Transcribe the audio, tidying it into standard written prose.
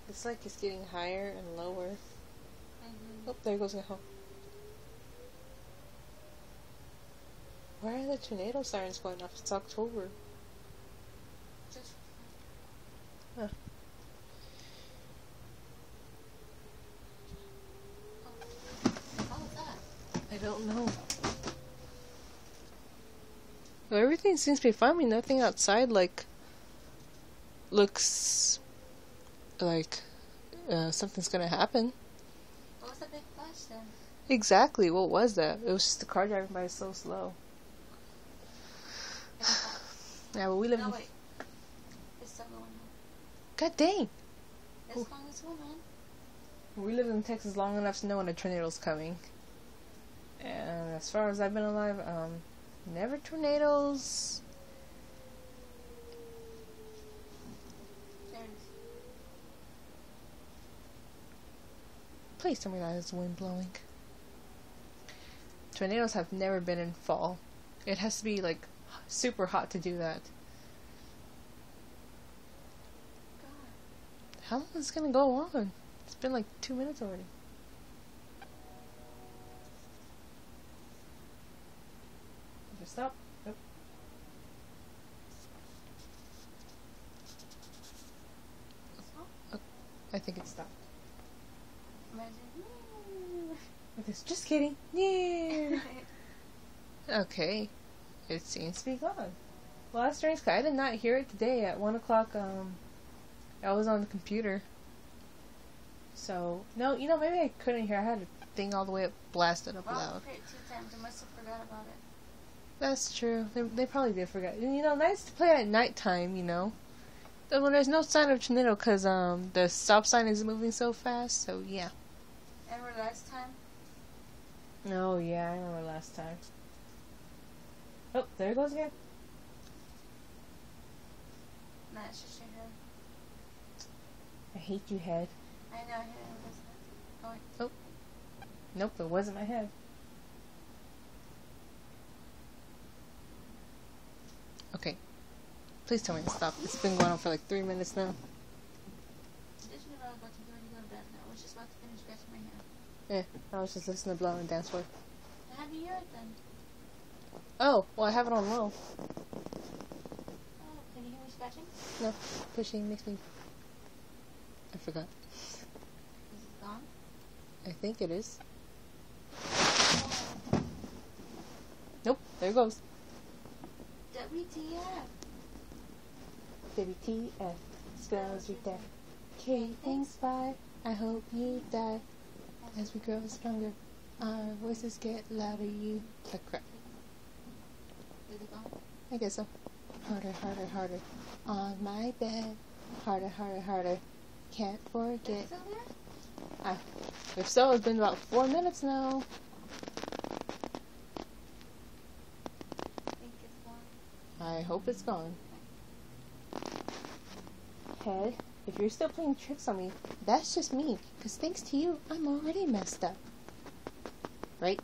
It's like it's getting higher and lower. Oh, there goes my home. Why are the tornado sirens going off? It's October. Huh. I don't know. Well, everything seems to be fine. I mean, nothing outside looks like something's gonna happen. What was the big flash then? Exactly. What was that? It was just the car driving by so slow. Yeah, well, we live in... wait. It's still going on. God dang! As long as it's going on. We lived in Texas long enough to know when a tornado's coming. And as far as I've been alive, never tornadoes. There it is. Please tell me that is wind blowing. Tornadoes have never been in fall. It has to be like super hot to do that. God. How long is this gonna go on? It's been like 2 minutes already. Just stop. Nope. I think it stopped. Imagine. Just kidding. Yeah. Okay. It seems to be gone. Well, that's strange, 'cause I did not hear it today at 1 o'clock. I was on the computer. So, no, you know, maybe I couldn't hear. I had a thing all the way up, blasted up Well, loud. I played it 2 times. I must have forgot about it. That's true. They probably did forget. And, you know, nice to play at nighttime, you know. When there's no sign of tornado, because the stop sign is moving so fast, so yeah. Remember last time? Oh, yeah, I remember last time. Oh, there it goes again. Nah, it's just your head. I hate you, head. I know, I hit it this time. Oh, wait. Oh. Nope, it wasn't my head. Okay. Please tell me to stop. It's been going on for like 3 minutes now. Did you know I was about to go to bed? I was just about to finish scratching my hair. Yeah, I was just listening to Blow and Dance for. How do you hear it then? Oh, well, I have it on low. Oh, can you hear me scratching? No, pushing makes me... I forgot. Is it gone? I think it is. Nope, there it goes. WTF? WTF spells your death. K things by. I hope you die. As we grow stronger, our voices get louder. You like crap. Is it gone? I guess so. Harder, harder, harder. On my bed. Harder, harder, harder. Can't Is forget. it still there? If so, it's been about 4 minutes now. I think it's gone. I hope it's gone. Head, if you're still playing tricks on me, that's just me. Because thanks to you, I'm already messed up. Right?